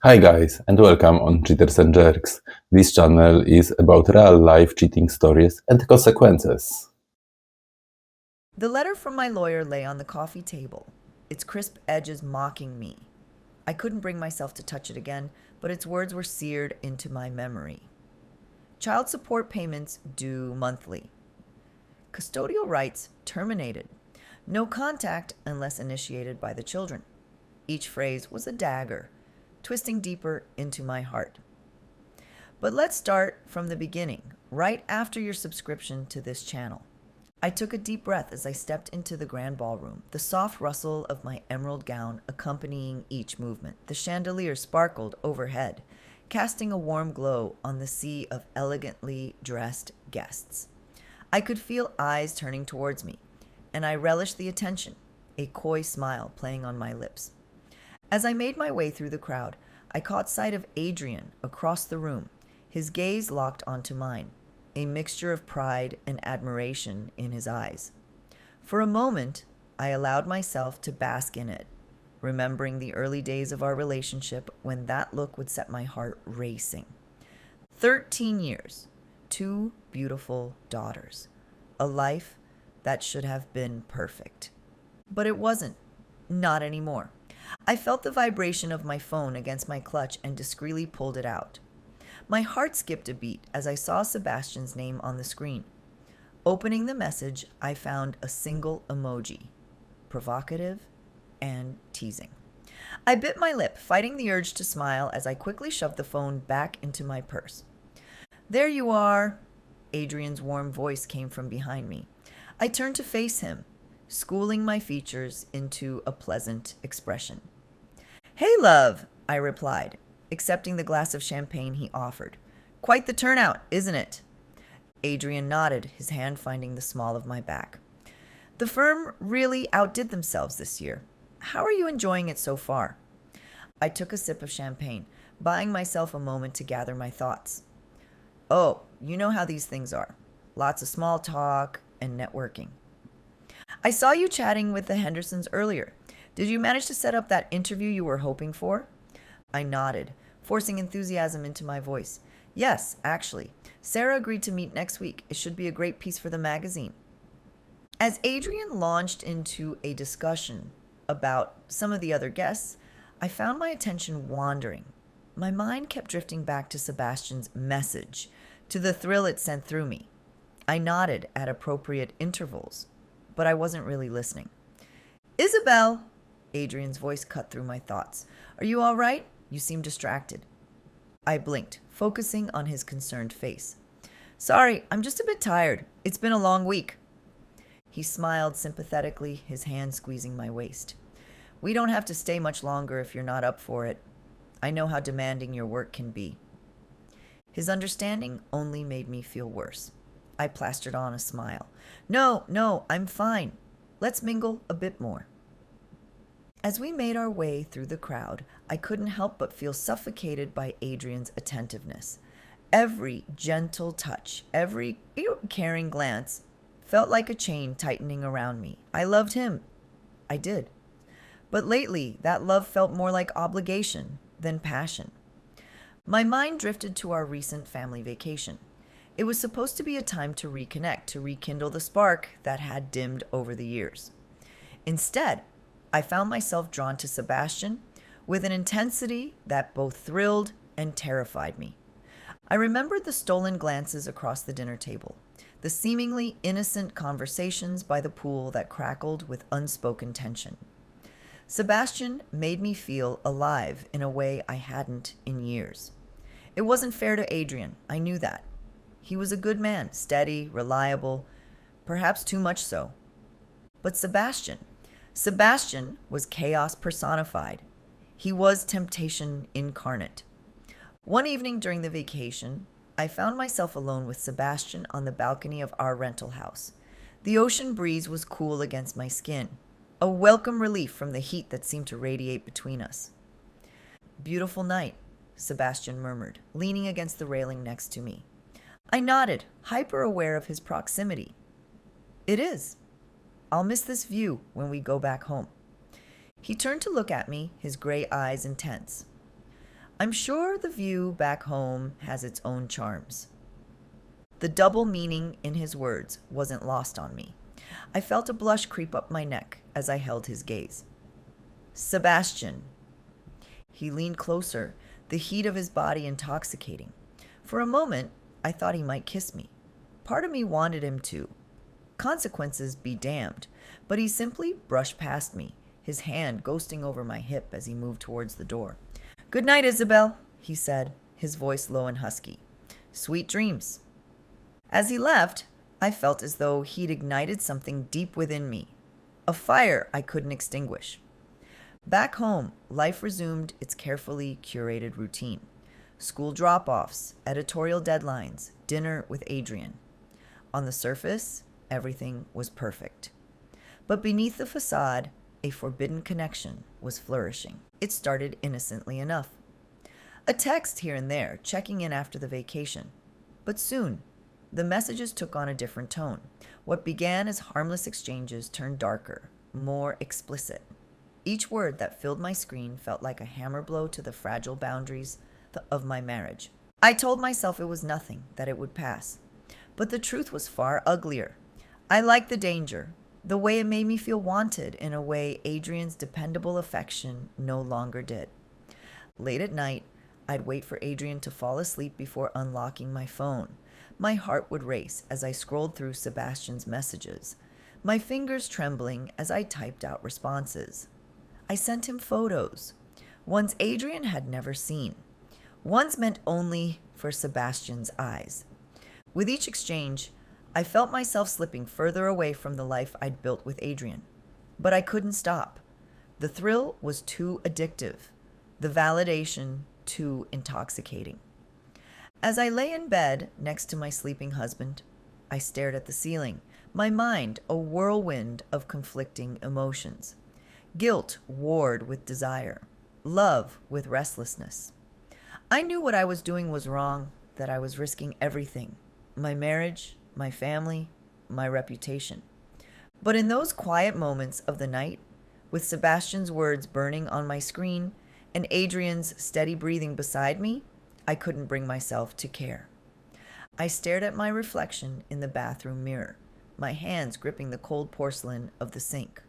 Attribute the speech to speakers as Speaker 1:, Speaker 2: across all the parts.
Speaker 1: Hi guys, and welcome on Cheaters and Jerks. This channel is about real-life cheating stories and consequences.
Speaker 2: The letter from my lawyer lay on the coffee table, its crisp edges mocking me. I couldn't bring myself to touch it again, but its words were seared into my memory. Child support payments due monthly. Custodial rights terminated. No contact unless initiated by the children. Each phrase was a dagger, twisting deeper into my heart. But let's start from the beginning, right after your subscription to this channel. I took a deep breath as I stepped into the grand ballroom, the soft rustle of my emerald gown accompanying each movement. The chandelier sparkled overhead, casting a warm glow on the sea of elegantly dressed guests. I could feel eyes turning towards me, and I relished the attention, a coy smile playing on my lips. As I made my way through the crowd, I caught sight of Adrian across the room, his gaze locked onto mine, a mixture of pride and admiration in his eyes. For a moment, I allowed myself to bask in it, remembering the early days of our relationship when that look would set my heart racing. 13 years, 2 beautiful daughters, a life that should have been perfect. But it wasn't, not anymore. I felt the vibration of my phone against my clutch and discreetly pulled it out. My heart skipped a beat as I saw Sebastian's name on the screen. Opening the message, I found a single emoji, provocative and teasing. I bit my lip, fighting the urge to smile as I quickly shoved the phone back into my purse. "There you are," Adrian's warm voice came from behind me. I turned to face him, schooling my features into a pleasant expression. "Hey, love," I replied, accepting the glass of champagne he offered. "Quite the turnout, isn't it?" Adrian nodded, his hand finding the small of my back. "The firm really outdid themselves this year. How are you enjoying it so far?" I took a sip of champagne, buying myself a moment to gather my thoughts. "Oh, you know how these things are. Lots of small talk and networking. I saw you chatting with the Hendersons earlier. Did you manage to set up that interview you were hoping for?" I nodded, forcing enthusiasm into my voice. "Yes, actually. Sarah agreed to meet next week. It should be a great piece for the magazine." As Adrian launched into a discussion about some of the other guests, I found my attention wandering. My mind kept drifting back to Sebastian's message, to the thrill it sent through me. I nodded at appropriate intervals, but I wasn't really listening. "Isabel!" Adrian's voice cut through my thoughts. "Are you all right? You seem distracted." I blinked, focusing on his concerned face. "Sorry, I'm just a bit tired. It's been a long week." He smiled sympathetically, his hand squeezing my waist. "We don't have to stay much longer if you're not up for it. I know how demanding your work can be." His understanding only made me feel worse. I plastered on a smile. No, I'm fine. Let's mingle a bit more." As we made our way through the crowd, I couldn't help but feel suffocated by Adrian's attentiveness. Every gentle touch, every caring glance felt like a chain tightening around me. I loved him. I did. But lately, that love felt more like obligation than passion. My mind drifted to our recent family vacation. It was supposed to be a time to reconnect, to rekindle the spark that had dimmed over the years. Instead, I found myself drawn to Sebastian with an intensity that both thrilled and terrified me. I remembered the stolen glances across the dinner table, the seemingly innocent conversations by the pool that crackled with unspoken tension. Sebastian made me feel alive in a way I hadn't in years. It wasn't fair to Adrian, I knew that. He was a good man, steady, reliable, perhaps too much so. But Sebastian was chaos personified. He was temptation incarnate. One evening during the vacation, I found myself alone with Sebastian on the balcony of our rental house. The ocean breeze was cool against my skin, a welcome relief from the heat that seemed to radiate between us. "Beautiful night," Sebastian murmured, leaning against the railing next to me. I nodded, hyper-aware of his proximity. "It is. I'll miss this view when we go back home." He turned to look at me, his gray eyes intense. I'm sure the view back home has its own charms. The double meaning in his words wasn't lost on me. I felt a blush creep up my neck as I held his gaze. Sebastian. He leaned closer, the heat of his body intoxicating. For a moment, I thought he might kiss me. Part of me wanted him to. Consequences be damned, but he simply brushed past me, his hand ghosting over my hip as he moved towards the door. "Good night, Isabel," he said, his voice low and husky. "Sweet dreams." As he left, I felt as though he'd ignited something deep within me, a fire I couldn't extinguish. Back home, life resumed its carefully curated routine. School drop-offs, editorial deadlines, dinner with Adrian. On the surface, everything was perfect. But beneath the facade, a forbidden connection was flourishing. It started innocently enough. A text here and there, checking in after the vacation. But soon, the messages took on a different tone. What began as harmless exchanges turned darker, more explicit. Each word that filled my screen felt like a hammer blow to the fragile boundaries of my marriage. I told myself it was nothing, that it would pass. But the truth was far uglier. I liked the danger, the way it made me feel wanted in a way Adrian's dependable affection no longer did. Late at night, I'd wait for Adrian to fall asleep before unlocking my phone. My heart would race as I scrolled through Sebastian's messages, my fingers trembling as I typed out responses. I sent him photos, ones Adrian had never seen, ones meant only for Sebastian's eyes. With each exchange, I felt myself slipping further away from the life I'd built with Adrian. But I couldn't stop. The thrill was too addictive, the validation too intoxicating. As I lay in bed next to my sleeping husband, I stared at the ceiling, my mind a whirlwind of conflicting emotions. Guilt warred with desire, love with restlessness. I knew what I was doing was wrong, that I was risking everything, my marriage, my family, my reputation. But in those quiet moments of the night, with Sebastian's words burning on my screen and Adrian's steady breathing beside me, I couldn't bring myself to care. I stared at my reflection in the bathroom mirror, my hands gripping the cold porcelain of the sink.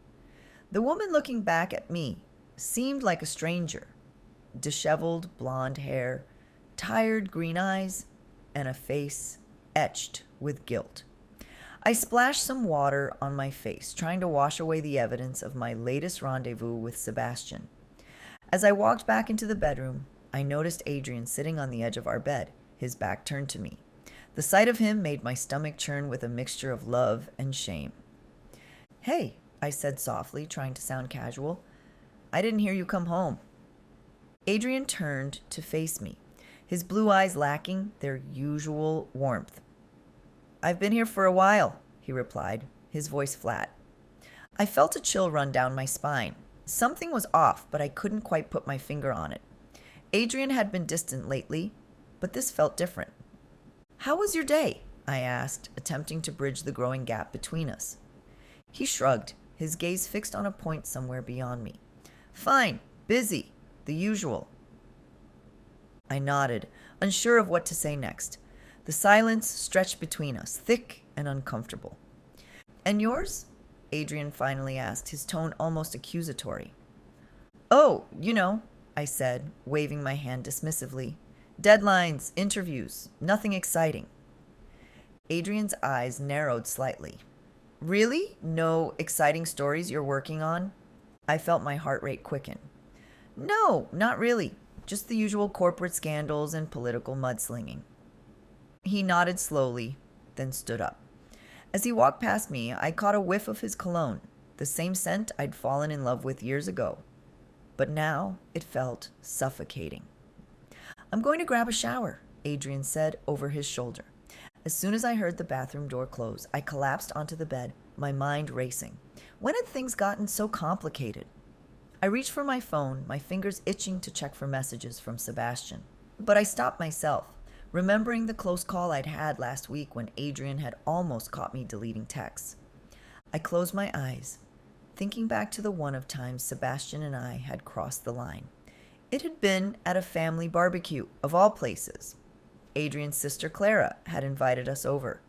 Speaker 2: The woman looking back at me seemed like a stranger. Disheveled blonde hair, tired green eyes, and a face etched with guilt. I splashed some water on my face, trying to wash away the evidence of my latest rendezvous with Sebastian. As I walked back into the bedroom, I noticed Adrian sitting on the edge of our bed, his back turned to me. The sight of him made my stomach churn with a mixture of love and shame. "Hey," I said softly, trying to sound casual. "I didn't hear you come home." Adrian turned to face me, his blue eyes lacking their usual warmth. "I've been here for a while," he replied, his voice flat. I felt a chill run down my spine. Something was off, but I couldn't quite put my finger on it. Adrian had been distant lately, but this felt different. "How was your day?" I asked, attempting to bridge the growing gap between us. He shrugged, his gaze fixed on a point somewhere beyond me. "Fine, busy, the usual." I nodded, unsure of what to say next. The silence stretched between us, thick and uncomfortable. "And yours?" Adrian finally asked, his tone almost accusatory. "Oh, I said, waving my hand dismissively. "Deadlines, interviews, nothing exciting." Adrian's eyes narrowed slightly. "Really? No exciting stories you're working on?" I felt my heart rate quicken. "No, not really. Just the usual corporate scandals and political mudslinging." He nodded slowly, then stood up. As he walked past me, I caught a whiff of his cologne, the same scent I'd fallen in love with years ago. But now it felt suffocating. "I'm going to grab a shower," Adrian said over his shoulder. As soon as I heard the bathroom door close, I collapsed onto the bed, my mind racing. When had things gotten so complicated? I reached for my phone, my fingers itching to check for messages from Sebastian. But I stopped myself, remembering the close call I'd had last week when Adrian had almost caught me deleting texts. I closed my eyes, thinking back to the one of times Sebastian and I had crossed the line. It had been at a family barbecue, of all places. Adrian's sister Clara had invited us over,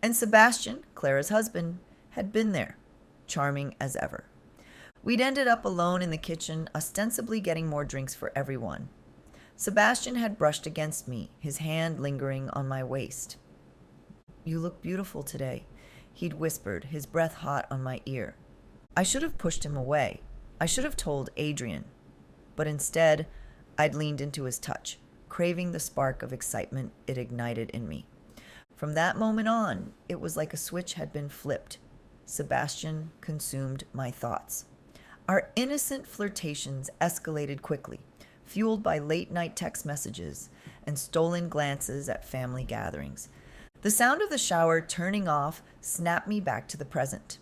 Speaker 2: and Sebastian, Clara's husband, had been there, charming as ever. We'd ended up alone in the kitchen, ostensibly getting more drinks for everyone. Sebastian had brushed against me, his hand lingering on my waist. "You look beautiful today," he'd whispered, his breath hot on my ear. I should have pushed him away. I should have told Adrian. But instead, I'd leaned into his touch, craving the spark of excitement it ignited in me. From that moment on, it was like a switch had been flipped. Sebastian consumed my thoughts. Our innocent flirtations escalated quickly, fueled by late-night text messages and stolen glances at family gatherings. The sound of the shower turning off snapped me back to the present.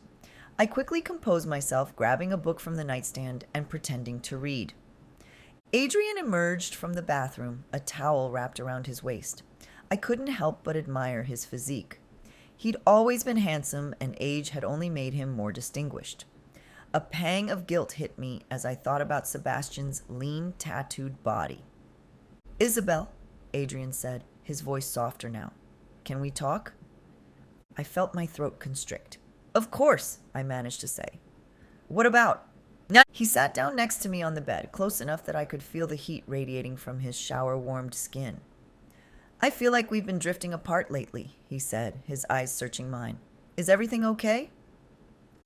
Speaker 2: I quickly composed myself, grabbing a book from the nightstand and pretending to read. Adrian emerged from the bathroom, a towel wrapped around his waist. I couldn't help but admire his physique. He'd always been handsome, and age had only made him more distinguished. A pang of guilt hit me as I thought about Sebastian's lean, tattooed body. "Isabel," Adrian said, his voice softer now. "Can we talk?" I felt my throat constrict. "Of course," I managed to say. "What about?" "No." He sat down next to me on the bed, close enough that I could feel the heat radiating from his shower-warmed skin. "I feel like we've been drifting apart lately," he said, his eyes searching mine. "Is everything okay?"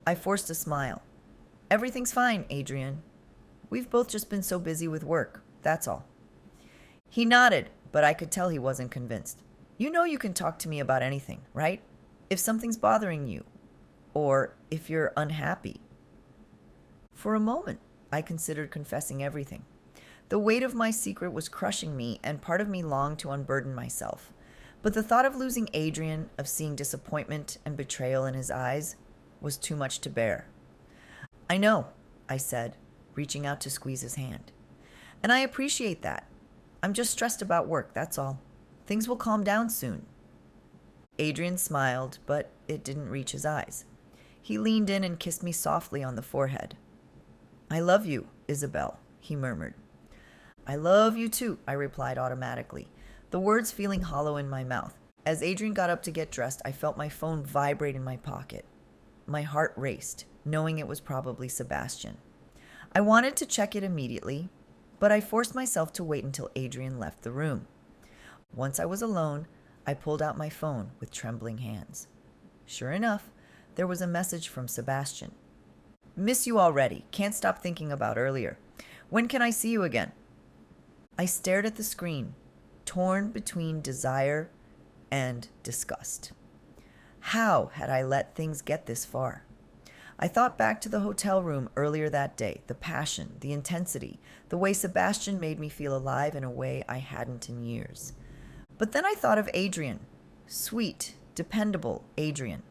Speaker 2: I forced a smile. "Everything's fine, Adrian. We've both just been so busy with work, that's all." He nodded, but I could tell he wasn't convinced. "You know you can talk to me about anything, right? If something's bothering you, or if you're unhappy." For a moment, I considered confessing everything. The weight of my secret was crushing me, and part of me longed to unburden myself. But the thought of losing Adrian, of seeing disappointment and betrayal in his eyes, was too much to bear. "I know," I said, reaching out to squeeze his hand. "And I appreciate that. I'm just stressed about work, that's all. Things will calm down soon." Adrian smiled, but it didn't reach his eyes. He leaned in and kissed me softly on the forehead. "I love you, Isabel," he murmured. "I love you too," I replied automatically, the words feeling hollow in my mouth. As Adrian got up to get dressed, I felt my phone vibrate in my pocket. My heart raced, knowing it was probably Sebastian. I wanted to check it immediately, but I forced myself to wait until Adrian left the room. Once I was alone, I pulled out my phone with trembling hands. Sure enough, there was a message from Sebastian. "Miss you already. Can't stop thinking about earlier. When can I see you again?" I stared at the screen, torn between desire and disgust. How had I let things get this far? I thought back to the hotel room earlier that day, the passion, the intensity, the way Sebastian made me feel alive in a way I hadn't in years. But then I thought of Adrian, sweet, dependable Adrian,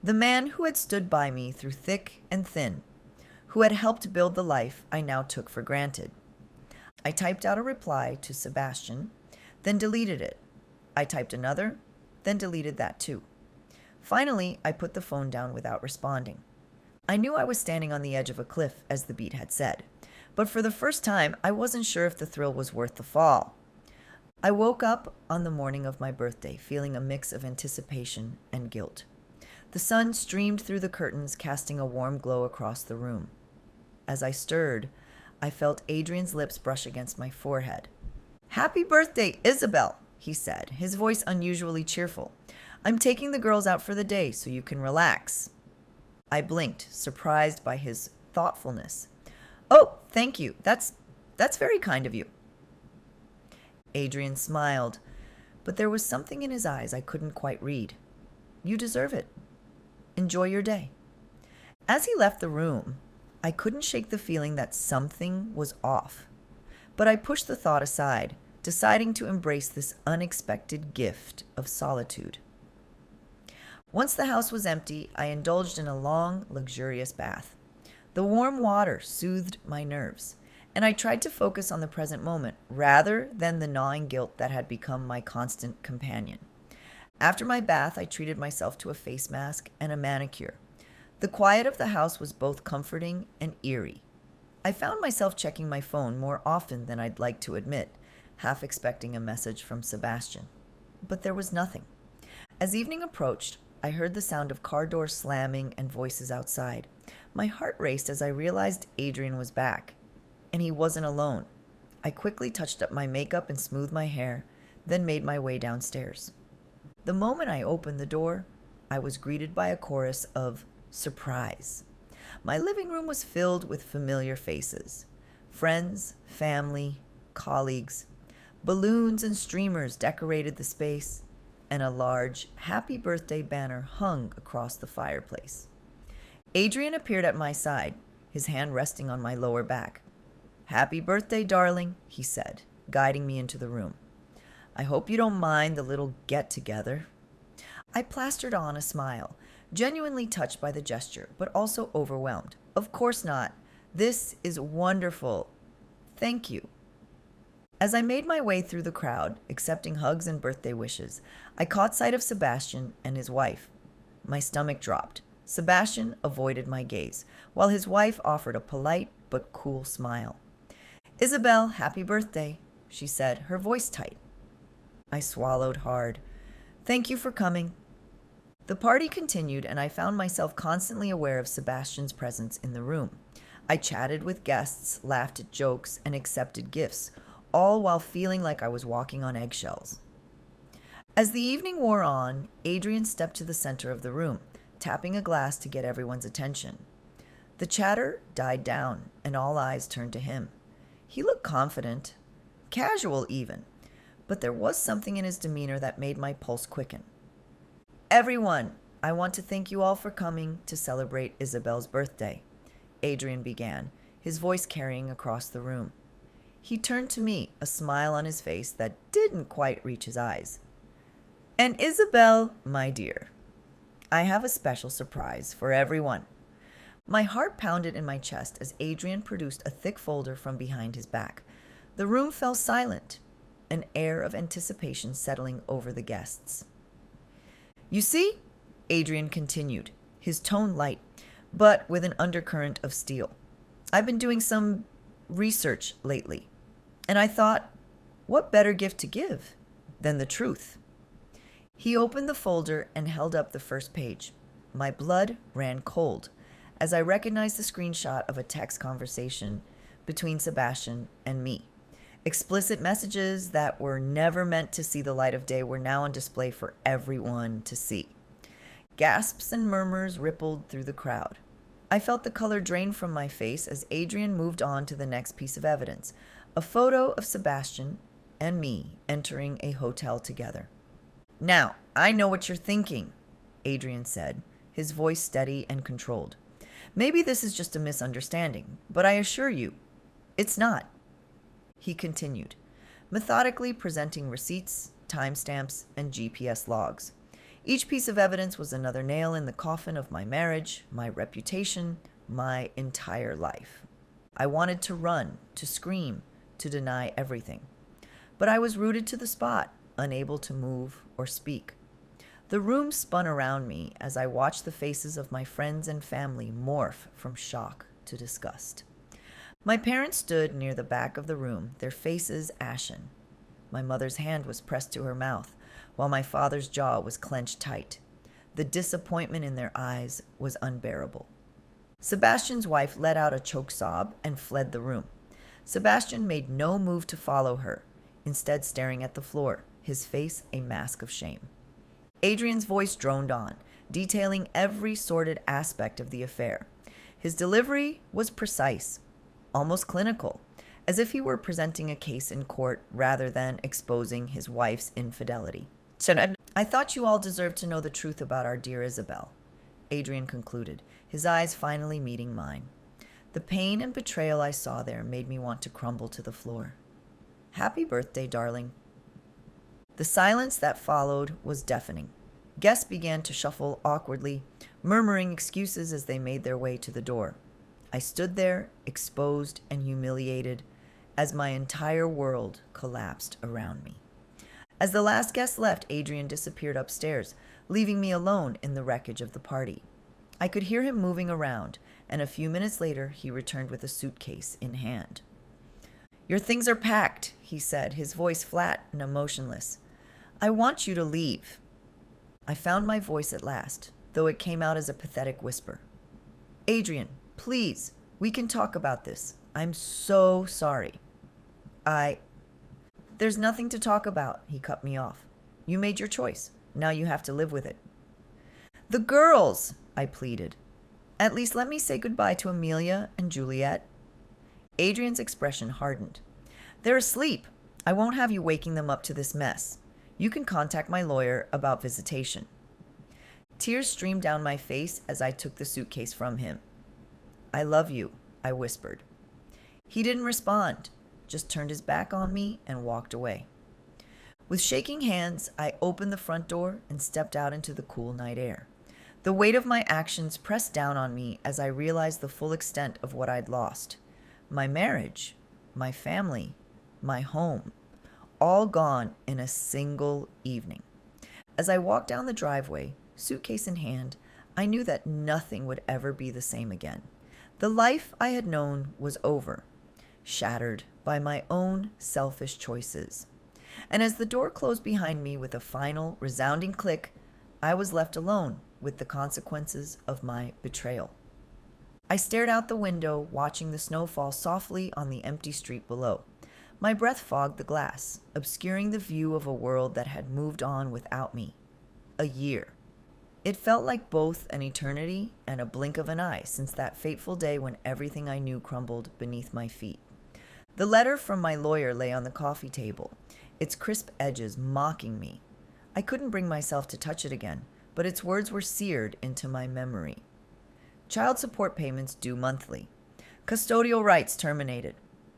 Speaker 2: the man who had stood by me through thick and thin, who had helped build the life I now took for granted. I typed out a reply to Sebastian, then deleted it. I typed another, then deleted that too. Finally, I put the phone down without responding. I knew I was standing on the edge of a cliff, as the beat had said, but for the first time, I wasn't sure if the thrill was worth the fall. I woke up on the morning of my birthday, feeling a mix of anticipation and guilt. The sun streamed through the curtains, casting a warm glow across the room. As I stirred, I felt Adrian's lips brush against my forehead. "Happy birthday, Isabel," he said, his voice unusually cheerful. "I'm taking the girls out for the day so you can relax." I blinked, surprised by his thoughtfulness. "Oh, thank you. That's very kind of you." Adrian smiled, but there was something in his eyes I couldn't quite read. "You deserve it. Enjoy your day." As he left the room, I couldn't shake the feeling that something was off. But I pushed the thought aside, deciding to embrace this unexpected gift of solitude. Once the house was empty, I indulged in a long, luxurious bath. The warm water soothed my nerves, and I tried to focus on the present moment rather than the gnawing guilt that had become my constant companion. After my bath, I treated myself to a face mask and a manicure. The quiet of the house was both comforting and eerie. I found myself checking my phone more often than I'd like to admit, half expecting a message from Sebastian. But there was nothing. As evening approached, I heard the sound of car doors slamming and voices outside. My heart raced as I realized Adrian was back, and he wasn't alone. I quickly touched up my makeup and smoothed my hair, then made my way downstairs. The moment I opened the door, I was greeted by a chorus of surprise. My living room was filled with familiar faces. Friends, family, colleagues. Balloons and streamers decorated the space, and a large happy birthday banner hung across the fireplace. Adrian appeared at my side, his hand resting on my lower back. "Happy birthday, darling," he said, guiding me into the room. "I hope you don't mind the little get-together." I plastered on a smile, genuinely touched by the gesture, but also overwhelmed. "Of course not. This is wonderful. Thank you." As I made my way through the crowd, accepting hugs and birthday wishes, I caught sight of Sebastian and his wife. My stomach dropped. Sebastian avoided my gaze, while his wife offered a polite but cool smile. "Isabel, happy birthday," she said, her voice tight. I swallowed hard. "Thank you for coming." The party continued, and I found myself constantly aware of Sebastian's presence in the room. I chatted with guests, laughed at jokes, and accepted gifts, all while feeling like I was walking on eggshells. As the evening wore on, Adrian stepped to the center of the room, tapping a glass to get everyone's attention. The chatter died down, and all eyes turned to him. He looked confident, casual even, but there was something in his demeanor that made my pulse quicken. "Everyone, I want to thank you all for coming to celebrate Isabel's birthday," Adrian began, his voice carrying across the room. He turned to me, a smile on his face that didn't quite reach his eyes. "And Isabel, my dear, I have a special surprise for everyone." My heart pounded in my chest as Adrian produced a thick folder from behind his back. The room fell silent, an air of anticipation settling over the guests. "You see," Adrian continued, his tone light, but with an undercurrent of steel. "I've been doing some research lately, and I thought, what better gift to give than the truth?" He opened the folder and held up the first page. My blood ran cold as I recognized the screenshot of a text conversation between Sebastian and me. Explicit messages that were never meant to see the light of day were now on display for everyone to see. Gasps and murmurs rippled through the crowd. I felt the color drain from my face as Adrian moved on to the next piece of evidence, a photo of Sebastian and me entering a hotel together. "Now, I know what you're thinking," Adrian said, his voice steady and controlled. "Maybe this is just a misunderstanding, but I assure you, it's not." He continued, methodically presenting receipts, timestamps, and GPS logs. Each piece of evidence was another nail in the coffin of my marriage, my reputation, my entire life. I wanted to run, to scream, to deny everything. But I was rooted to the spot, unable to move or speak. The room spun around me as I watched the faces of my friends and family morph from shock to disgust. My parents stood near the back of the room, their faces ashen. My mother's hand was pressed to her mouth, while my father's jaw was clenched tight. The disappointment in their eyes was unbearable. Sebastian's wife let out a choked sob and fled the room. Sebastian made no move to follow her, instead staring at the floor, his face a mask of shame. Adrian's voice droned on, detailing every sordid aspect of the affair. His delivery was precise, almost clinical, as if he were presenting a case in court rather than exposing his wife's infidelity. "I thought you all deserved to know the truth about our dear Isabel," Adrian concluded, his eyes finally meeting mine. The pain and betrayal I saw there made me want to crumble to the floor. "Happy birthday, darling." The silence that followed was deafening. Guests began to shuffle awkwardly, murmuring excuses as they made their way to the door. I stood there, exposed and humiliated, as my entire world collapsed around me. As the last guest left, Adrian disappeared upstairs, leaving me alone in the wreckage of the party. I could hear him moving around, and a few minutes later he returned with a suitcase in hand. "Your things are packed," he said, his voice flat and emotionless. "I want you to leave." I found my voice at last, though it came out as a pathetic whisper. "Adrian, please, we can talk about this. I'm so sorry." There's nothing to talk about," he cut me off. "You made your choice. Now you have to live with it." "The girls," I pleaded. "At least let me say goodbye to Amelia and Juliet." Adrian's expression hardened. "They're asleep. I won't have you waking them up to this mess. You can contact my lawyer about visitation." Tears streamed down my face as I took the suitcase from him. "I love you," I whispered. He didn't respond, just turned his back on me and walked away. With shaking hands, I opened the front door and stepped out into the cool night air. The weight of my actions pressed down on me as I realized the full extent of what I'd lost. My marriage, my family, my home, all gone in a single evening. As I walked down the driveway, suitcase in hand, I knew that nothing would ever be the same again. The life I had known was over, shattered by my own selfish choices. And as the door closed behind me with a final, resounding click, I was left alone with the consequences of my betrayal. I stared out the window, watching the snow fall softly on the empty street below. My breath fogged the glass, obscuring the view of a world that had moved on without me. A year. It felt like both an eternity and a blink of an eye since that fateful day when everything I knew crumbled beneath my feet. The letter from my lawyer lay on the coffee table, its crisp edges mocking me. I couldn't bring myself to touch it again, but its words were seared into my memory. Child support payments due monthly. Custodial rights terminated.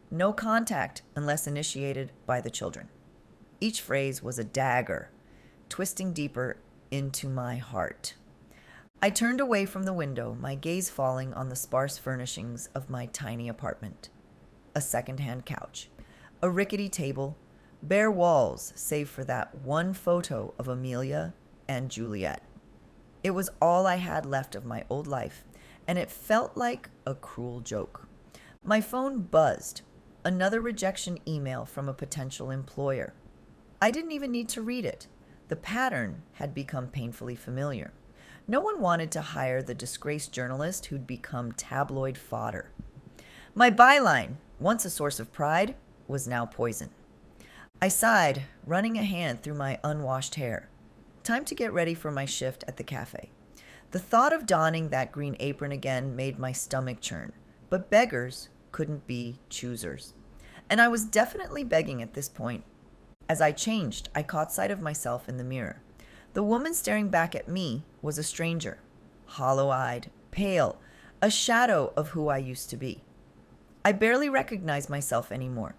Speaker 2: No contact unless initiated by the children. Each phrase was a dagger, twisting deeper into my heart. I turned away from the window, my gaze falling on the sparse furnishings of my tiny apartment. A second-hand couch, a rickety table, bare walls save for that one photo of Amelia and Juliet. It was all I had left of my old life, and it felt like a cruel joke. My phone buzzed. Another rejection email from a potential employer. I didn't even need to read it. The pattern had become painfully familiar. No one wanted to hire the disgraced journalist who'd become tabloid fodder. My byline, once a source of pride, was now poison. I sighed, running a hand through my unwashed hair. Time to get ready for my shift at the cafe. The thought of donning that green apron again made my stomach churn, but beggars couldn't be choosers. And I was definitely begging at this point. As I changed, I caught sight of myself in the mirror. The woman staring back at me was a stranger, hollow-eyed, pale, a shadow of who I used to be. I barely recognized myself anymore.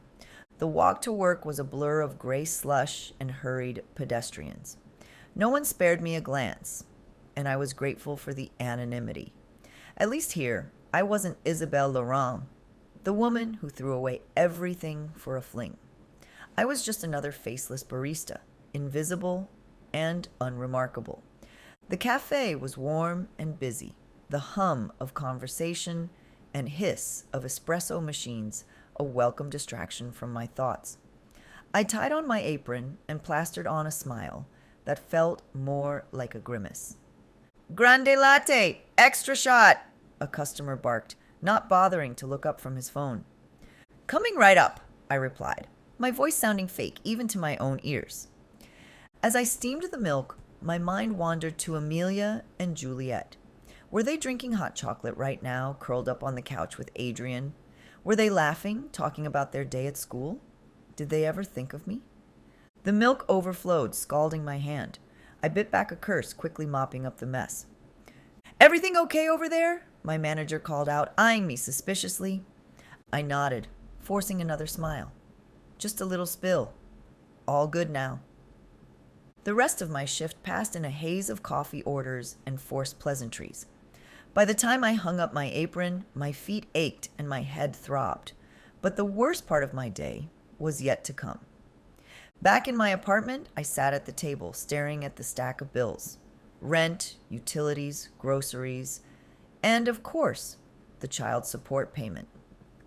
Speaker 2: The walk to work was a blur of gray slush and hurried pedestrians. No one spared me a glance, and I was grateful for the anonymity. At least here, I wasn't Isabelle Laurent, the woman who threw away everything for a fling. I was just another faceless barista, invisible and unremarkable. The cafe was warm and busy, the hum of conversation and hiss of espresso machines a welcome distraction from my thoughts. I tied on my apron and plastered on a smile that felt more like a grimace. "Grande latte, extra shot," a customer barked, not bothering to look up from his phone. "Coming right up," I replied, my voice sounding fake even to my own ears. As I steamed the milk, my mind wandered to Amelia and Juliet. Were they drinking hot chocolate right now, curled up on the couch with Adrian? Were they laughing, talking about their day at school? Did they ever think of me? The milk overflowed, scalding my hand. I bit back a curse, quickly mopping up the mess. "Everything okay over there?" my manager called out, eyeing me suspiciously. I nodded, forcing another smile. Just a little spill. All good now. The rest of my shift passed in a haze of coffee orders and forced pleasantries. By the time I hung up my apron, my feet ached and my head throbbed. But the worst part of my day was yet to come. Back in my apartment, I sat at the table, staring at the stack of bills. Rent, utilities, groceries, And of course, the child support payment.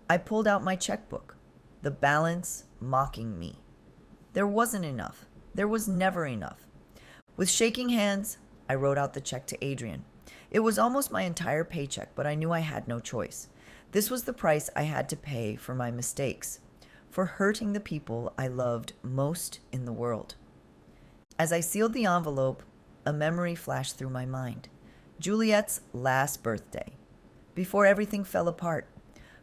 Speaker 2: I pulled out my checkbook, the balance mocking me. There wasn't enough. There was never enough. With shaking hands, I wrote out the check to Adrian. It was almost my entire paycheck, but I knew I had no choice. This was the price I had to pay for my mistakes, for hurting the people I loved most in the world. As I sealed the envelope, a memory flashed through my mind. Juliet's last birthday, before everything fell apart.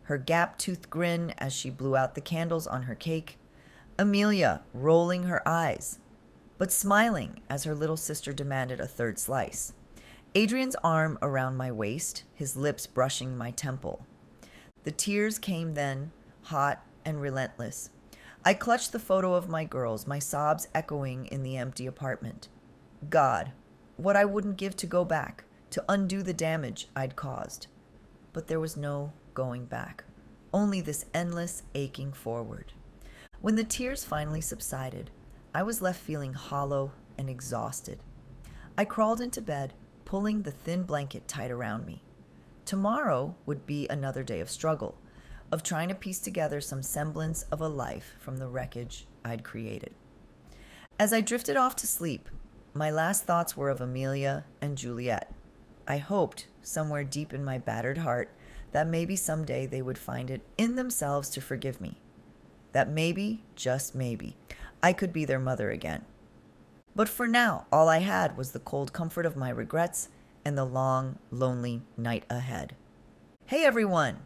Speaker 2: Her gap-toothed grin as she blew out the candles on her cake. Amelia rolling her eyes, but smiling as her little sister demanded a third slice. Adrian's arm around my waist, his lips brushing my temple. The tears came then, hot and relentless. I clutched the photo of my girls, my sobs echoing in the empty apartment. God, what I wouldn't give to go back, to undo the damage I'd caused. But there was no going back, only this endless aching forward. When the tears finally subsided, I was left feeling hollow and exhausted. I crawled into bed, pulling the thin blanket tight around me. Tomorrow would be another day of struggle, of trying to piece together some semblance of a life from the wreckage I'd created. As I drifted off to sleep, my last thoughts were of Amelia and Juliet. I hoped, somewhere deep in my battered heart, that maybe someday they would find it in themselves to forgive me. That maybe, just maybe, I could be their mother again. But for now, all I had was the cold comfort of my regrets and the long, lonely night ahead. Hey everyone!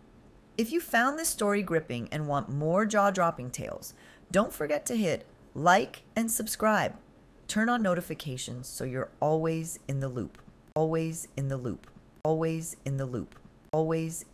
Speaker 2: If you found this story gripping and want more jaw-dropping tales, don't forget to hit like and subscribe. Turn on notifications so you're always in the loop. Always in the loop. Always in the loop. Always in